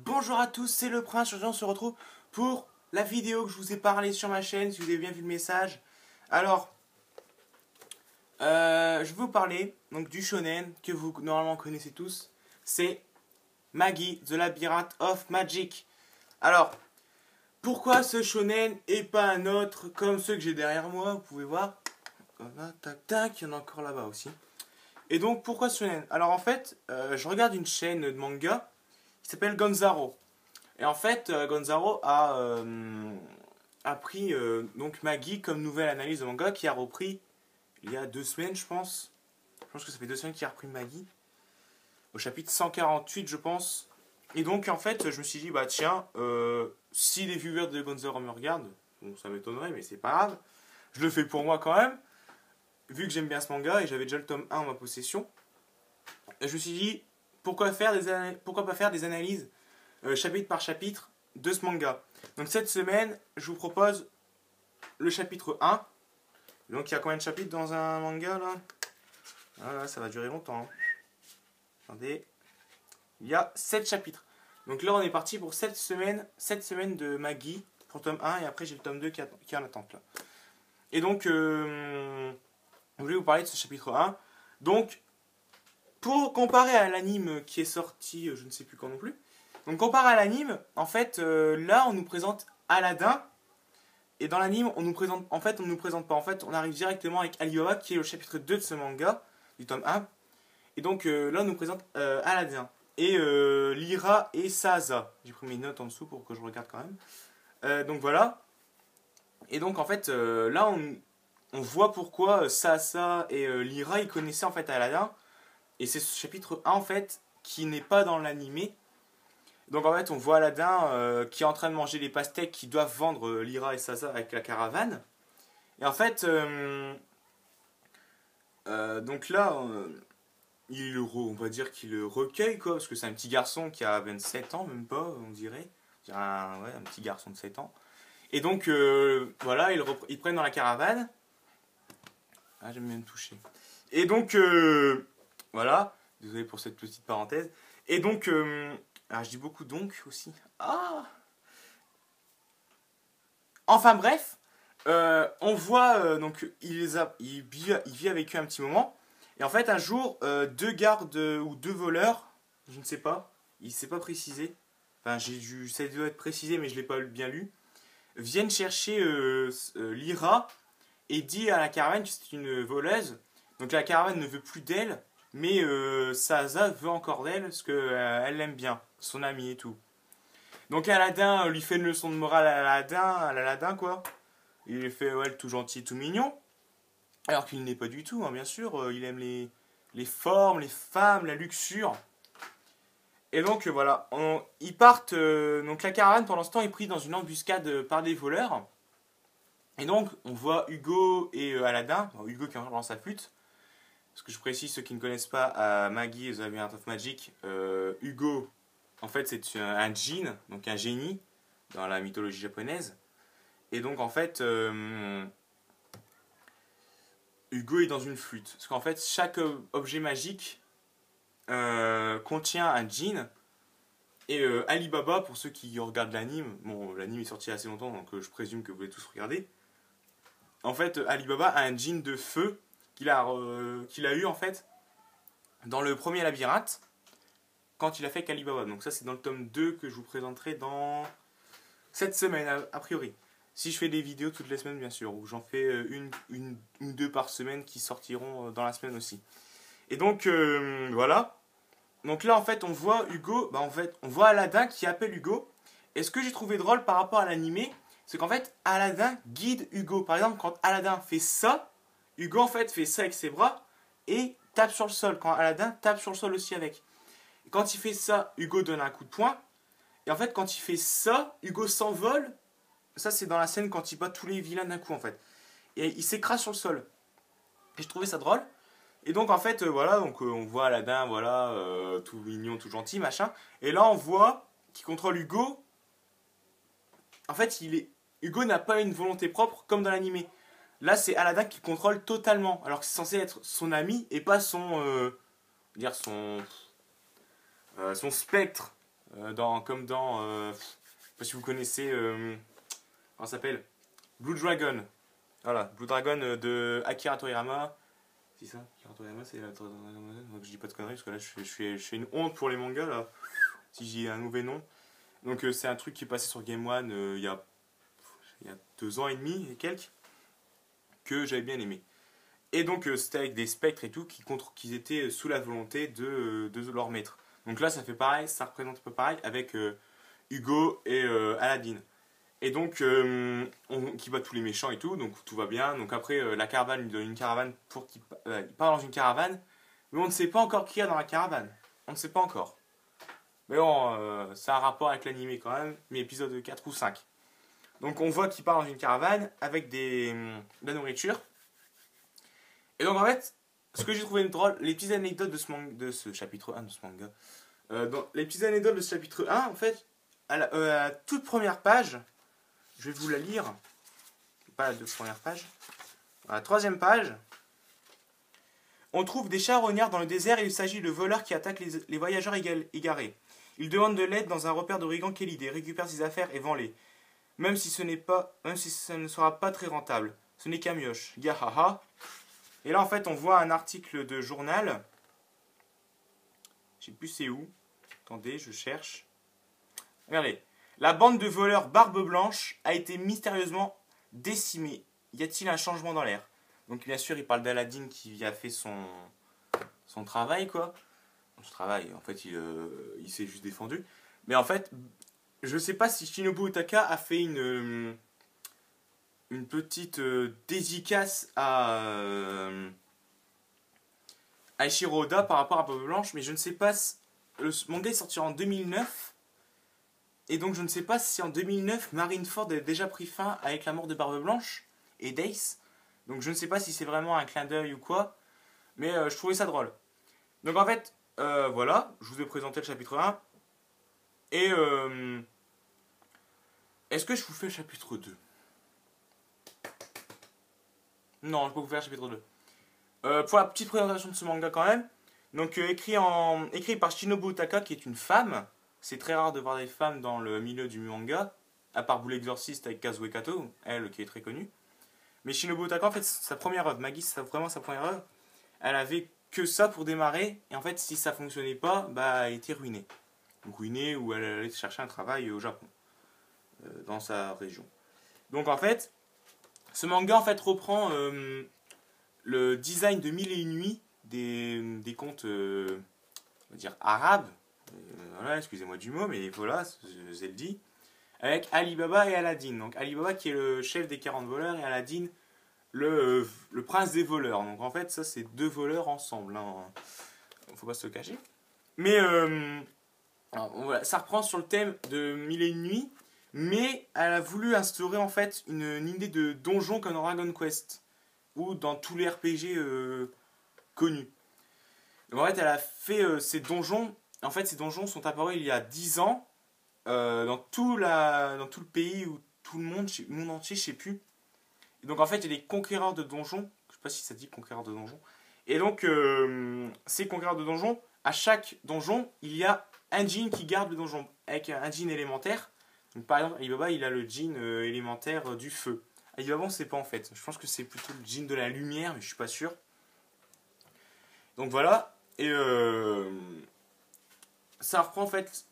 Bonjour à tous, c'est le Prince. Aujourd'hui on se retrouve pour la vidéo que je vous ai parlé sur ma chaîne, si vous avez bien vu le message. Alors, je vais vous parler donc, du shonen que vous normalement connaissez tous. C'est Magi, The Labyrinth of Magic. Alors, pourquoi ce shonen et pas un autre comme ceux que j'ai derrière moi, vous pouvez voir. Tac tac, il y en a encore là-bas aussi. Et donc pourquoi ce shonen? Alors en fait, je regarde une chaîne de manga qui s'appelle Gonzaro. Et en fait, Gonzaro a pris donc Magi comme nouvelle analyse de manga qui a repris il y a 2 semaines, je pense. Je pense que ça fait 2 semaines qu'il a repris Magi. Au chapitre 148, je pense. Et donc, en fait, je me suis dit, bah tiens, si les viewers de Gonzaro me regardent, bon, ça m'étonnerait, mais c'est pas grave. Je le fais pour moi quand même, vu que j'aime bien ce manga et j'avais déjà le tome 1 en ma possession. Et je me suis dit, pourquoi pas faire des analyses chapitre par chapitre de ce manga. Donc cette semaine, je vous propose le chapitre 1. Donc il y a combien de chapitres dans un manga là? Ah, ça va durer longtemps. Hein. Attendez. Il y a 7 chapitres. Donc là on est parti pour 7 semaines de Magi pour tome 1 et après j'ai le tome 2 qui est en attente là. Et donc je voulais vous parler de ce chapitre 1. Donc pour comparer à l'anime qui est sorti, je ne sais plus quand non plus. Donc comparé à l'anime, en fait, là on nous présente Aladdin, et dans l'anime on nous présente, en fait on nous présente pas, en fait on arrive directement avec Alibaba qui est au chapitre 2 de ce manga, du tome 1, et donc là on nous présente Aladdin, et Lyra et Saza. J'ai pris mes notes en dessous pour que je regarde quand même. Donc voilà, et donc en fait là on voit pourquoi Saza et Lyra ils connaissaient en fait Aladdin, et c'est ce chapitre 1 en fait qui n'est pas dans l'animé. Donc en fait, on voit Aladdin qui est en train de manger les pastèques qui doivent vendre Lyra et Saza avec la caravane. Et en fait, donc là, on va dire qu'il le recueille, quoi, parce que c'est un petit garçon qui a 27 ans, même pas, on dirait. Ouais, un petit garçon de 7 ans. Et donc, voilà, ils prennent dans la caravane. Ah, j'aime bien me toucher. Et donc, voilà, désolé pour cette petite parenthèse. Et donc, ah, je dis beaucoup donc aussi. Ah. Enfin bref, on voit donc il vit avec eux un petit moment. Et en fait un jour, 2 gardes ou 2 voleurs, je ne sais pas, il ne s'est pas précisé. Enfin ça doit être précisé mais je ne l'ai pas bien lu. Viennent chercher Lyra et dit à la caravane que c'est une voleuse. Donc la caravane ne veut plus d'elle, mais Saza veut encore d'elle parce qu'elle l'aime bien, son amie et tout. Donc Aladdin lui fait une leçon de morale à l'Aladdin quoi. Il lui fait ouais, tout gentil, tout mignon. Alors qu'il n'est pas du tout, hein, bien sûr. Il aime les formes, les femmes, la luxure. Et donc voilà, ils partent. Donc la caravane pendant ce temps est prise dans une embuscade par des voleurs. Et donc on voit Hugo et Aladdin. Bon, Hugo qui lance sa flûte. Parce que je précise, ceux qui ne connaissent pas Magi, The Labyrinth of Magic, Hugo, en fait, c'est un djinn, donc un génie, dans la mythologie japonaise. Et donc, en fait, Hugo est dans une flûte. Parce qu'en fait, chaque objet magique contient un djinn. Et Alibaba, pour ceux qui regardent l'anime, bon, l'anime est sorti il y a assez longtemps, donc je présume que vous l'avez tous regardé. En fait, Alibaba a un djinn de feu qu'il a eu, en fait, dans le premier labyrinthe. Quand il a fait Kalibaba. Donc ça c'est dans le tome 2 que je vous présenterai dans cette semaine a priori. Si je fais des vidéos toutes les semaines bien sûr, ou j'en fais une ou 2 par semaine qui sortiront dans la semaine aussi. Et donc voilà. Donc là en fait on voit Hugo, bah en fait on voit Aladdin qui appelle Hugo. Et ce que j'ai trouvé drôle par rapport à l'animé, c'est qu'en fait Aladdin guide Hugo. Par exemple quand Aladdin fait ça, Hugo en fait fait ça avec ses bras et tape sur le sol. Quand Aladdin tape sur le sol aussi avec. Quand il fait ça, Hugo donne un coup de poing. Et en fait, quand il fait ça, Hugo s'envole. Ça, c'est dans la scène quand il bat tous les vilains d'un coup, en fait. Et il s'écrase sur le sol. Et je trouvais ça drôle. Et donc, en fait, voilà, donc, on voit Aladdin, voilà, tout mignon, tout gentil, machin. Et là, on voit qu'il contrôle Hugo. En fait, Hugo n'a pas une volonté propre comme dans l'animé. Là, c'est Aladdin qui contrôle totalement. Alors que c'est censé être son ami et pas son spectre Comme dans, je sais pas si vous connaissez, comment ça s'appelle, Blue Dragon. Voilà, Blue Dragon de Akira Toriyama. C'est ça, Akira Toriyama, c'est la... Donc je dis pas de conneries parce que là je fais une honte pour les mangas là, si j'ai un mauvais nom. Donc c'est un truc qui est passé sur Game One il y a 2 ans et demi et quelques, que j'avais bien aimé. Et donc c'était avec des spectres et tout qui étaient sous la volonté de leur maître. Donc là ça fait pareil, ça représente un peu pareil avec Hugo et Aladdin. Et donc qui bat tous les méchants et tout, donc tout va bien. Donc après la caravane lui donne une caravane pour qu'il il part dans une caravane, mais on ne sait pas encore qui y a dans la caravane. On ne sait pas encore. Mais bon, ça a un rapport avec l'animé quand même, mais épisode 4 ou 5. Donc on voit qu'il part dans une caravane avec de la nourriture. Et donc en fait, ce que j'ai trouvé drôle, les petites anecdotes de ce chapitre 1 de ce manga. Les petites anecdotes de ce chapitre 1, en fait, à la toute première page, je vais vous la lire. Pas la 2 premières pages. À la 3e page, on trouve des charognards dans le désert et il s'agit de voleurs qui attaquent les voyageurs égarés. Ils demandent de l'aide dans un repère d'origan Kelly, récupère ses affaires et vend-les. Même si ça ne sera pas très rentable. Ce n'est qu'un mioche. Gahaha. Et là, en fait, on voit un article de journal. Je sais plus c'est où. Attendez, je cherche. Regardez. La bande de voleurs Barbe Blanche a été mystérieusement décimée. Y a-t-il un changement dans l'air? Donc, bien sûr, il parle d'Aladdin qui a fait son travail, quoi. Son travail, en fait, il s'est juste défendu. Mais en fait, je sais pas si Shinobu Utaka a fait une petite dédicace à Eiichiro Oda par rapport à Barbe Blanche, mais je ne sais pas. Le manga est sorti en 2009, et donc je ne sais pas si en 2009 Marineford a déjà pris fin avec la mort de Barbe Blanche et d'Ace. Donc je ne sais pas si c'est vraiment un clin d'œil ou quoi, mais je trouvais ça drôle. Donc en fait, voilà, je vous ai présenté le chapitre 1. Et est-ce que je vous fais le chapitre 2? Non, je ne peux pas vous faire le chapitre 2. Pour la petite présentation de ce manga quand même. Donc écrit par Shinobu Utaka qui est une femme. C'est très rare de voir des femmes dans le milieu du manga. À part Bull Exorcist avec Kazue Kato, elle qui est très connue. Mais Shinobu Utaka en fait sa première œuvre. Maggie c'est vraiment sa première œuvre. Elle avait que ça pour démarrer. Et en fait si ça fonctionnait pas, bah elle était ruinée. Donc ruinée ou elle allait chercher un travail au Japon. Dans sa région. Donc en fait, ce manga en fait reprend le design de Mille et une nuits des contes, on va dire arabes. Voilà, excusez-moi du mot, mais voilà, je le dis. Avec Alibaba et Aladdin. Donc Alibaba qui est le chef des 40 voleurs et Aladdin le prince des voleurs. Donc en fait, ça c'est 2 voleurs ensemble. Hein. Faut pas se le cacher. Mais alors, voilà, ça reprend sur le thème de Mille et une nuits. Mais elle a voulu instaurer en fait une idée de donjon comme dans Dragon Quest ou dans tous les RPG connus. Donc en fait, elle a fait ces donjons. En fait, ces donjons sont apparus il y a 10 ans dans tout le pays ou tout le monde entier, je sais plus. Et donc en fait, il y a des conquérants de donjons. Je sais pas si ça dit conquérants de donjons. Et donc ces conquérants de donjons, à chaque donjon, il y a un djinn qui garde le donjon avec un djinn élémentaire. Donc, par exemple, Alibaba, il a le djinn élémentaire du feu. Alibaba, on ne sait pas en fait. Je pense que c'est plutôt le djinn de la lumière, mais je suis pas sûr. Donc voilà. Et ça reprend en fait.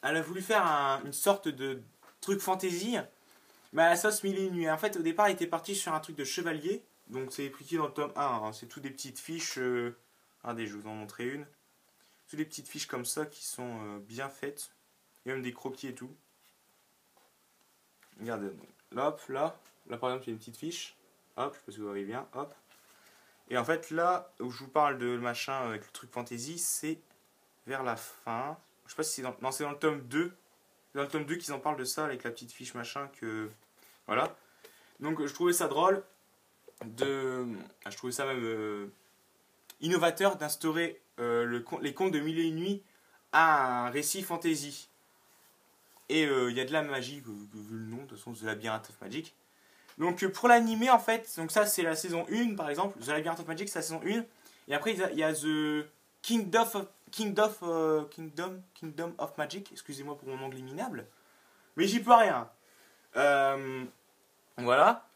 Elle a voulu faire une sorte de truc fantasy, mais à la sauce Mille et une nuits. En fait, au départ, elle était partie sur un truc de chevalier. Donc c'est expliqué dans le tome 1. Hein. C'est tout des petites fiches. Regardez, je vous en montrer une. Toutes des petites fiches comme ça qui sont bien faites. Il y a même des croquis et tout. Regardez, hop, là par exemple il y a une petite fiche, hop, je sais pas si vous voyez bien, hop. Et en fait là où je vous parle de machin avec le truc fantasy, c'est vers la fin. Je sais pas si c'est non, c'est dans le tome 2. C'est dans le tome 2 qu'ils en parlent de ça avec la petite fiche machin que. Voilà. Donc je trouvais ça drôle je trouvais ça même innovateur d'instaurer les contes de Mille et une nuits à un récit fantasy. Et il y a de la magie, vu le nom, de toute façon, The Labyrinth of Magic. Donc pour l'animé, en fait, donc ça c'est la saison 1 par exemple, The Labyrinth of Magic c'est la saison 1. Et après il y a The Kingdom of Magic. Excusez-moi pour mon anglais minable. Mais j'y peux rien. Voilà.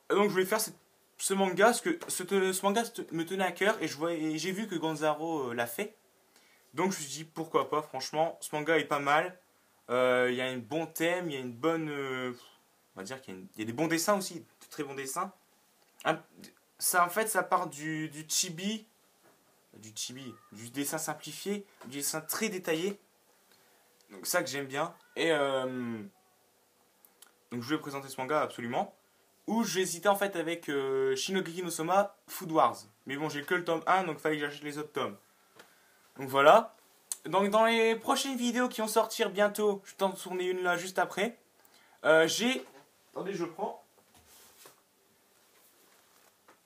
Donc je voulais faire ce manga parce que ce manga me tenait à cœur et j'ai vu que Gonzaro l'a fait. Donc je me suis dit pourquoi pas, franchement, ce manga est pas mal. Il y a un bon thème, il y a une bonne... on va dire qu'il y a des bons dessins aussi, de très bons dessins. Ça en fait ça part du chibi, du dessin simplifié, du dessin très détaillé. Donc ça que j'aime bien. Et donc je voulais présenter ce manga absolument. Où j'hésitais en fait avec Shinogeki no Soma Food Wars. Mais bon, j'ai que le tome 1, donc il fallait que j'achète les autres tomes. Donc voilà. Donc dans les prochaines vidéos qui vont sortir bientôt, je vais t'en tourner une là juste après. J'ai... Attendez, je prends.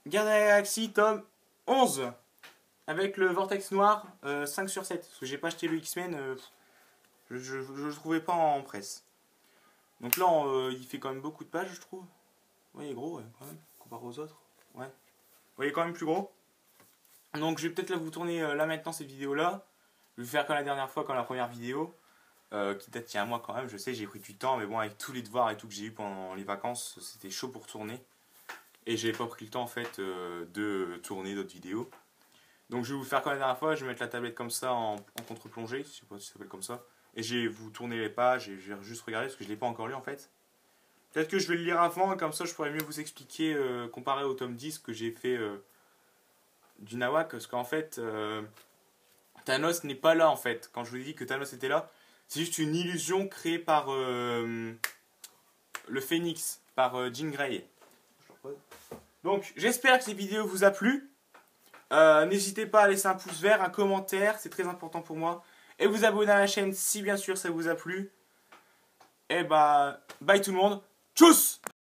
Garde la Galaxie, tome 11. Avec le Vortex Noir, 5 sur 7. Parce que j'ai pas acheté le X-Men, je le trouvais pas en presse. Donc là, il fait quand même beaucoup de pages, je trouve. Ouais, il est gros, ouais, quand même, comparé aux autres. Ouais. Ouais, il est quand même plus gros. Donc je vais peut-être là vous tourner là maintenant cette vidéo-là. Je vais faire comme la dernière fois, comme la première vidéo. Qui date il y a un mois quand même, je sais, j'ai pris du temps, mais bon, avec tous les devoirs et tout que j'ai eu pendant les vacances, c'était chaud pour tourner. Et j'avais pas pris le temps en fait de tourner d'autres vidéos. Donc je vais vous faire comme la dernière fois, je vais mettre la tablette comme ça en contre-plongée, je sais pas si ça s'appelle comme ça. Et je vais vous tourner les pages et je vais juste regarder parce que je l'ai pas encore lu en fait. Peut-être que je vais le lire avant et comme ça je pourrais mieux vous expliquer comparé au tome 10 que j'ai fait du Nawak. Parce qu'en fait, Thanos n'est pas là en fait. Quand je vous ai dit que Thanos était là, c'est juste une illusion créée par le Phénix, par Jean Grey. Donc j'espère que cette vidéo vous a plu. N'hésitez pas à laisser un pouce vert, un commentaire, c'est très important pour moi. Et vous abonner à la chaîne si bien sûr ça vous a plu. Et bah, bye tout le monde. Tchuss!